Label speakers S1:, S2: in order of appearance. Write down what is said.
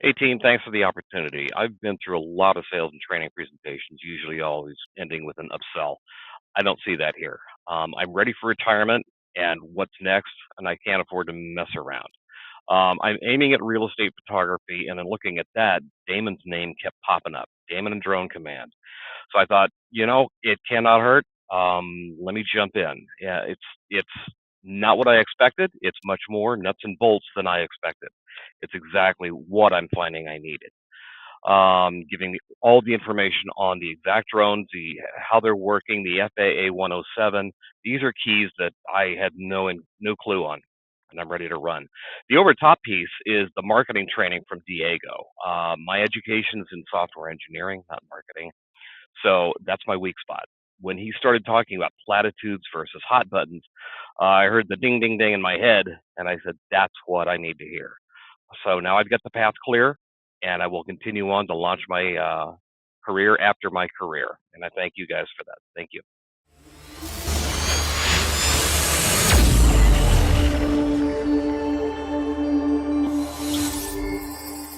S1: Hey team, thanks for the opportunity. I've been through a lot of sales and training presentations, usually always ending with an upsell. I don't see that here. I'm ready for retirement and what's next, and I can't afford to mess around. I'm aiming at real estate photography, and then looking at that, Damon's name kept popping up, Damon and Drone Command. So I thought, it cannot hurt. Let me jump in. Yeah, it's not what I expected. It's much more nuts and bolts than I expected. It's exactly what I'm finding I needed. Giving me all the information on the exact drones, how they're working, the FAA 107. These are keys that I had no clue on, and I'm ready to run. The over top piece is the marketing training from Diego. My education's in software engineering, not marketing. So that's my weak spot. When he started talking about platitudes versus hot buttons, I heard the ding, ding, ding in my head, and I said, that's what I need to hear. So now I've got the path clear, and I will continue on to launch my career after my career. And I thank you guys for that. Thank you.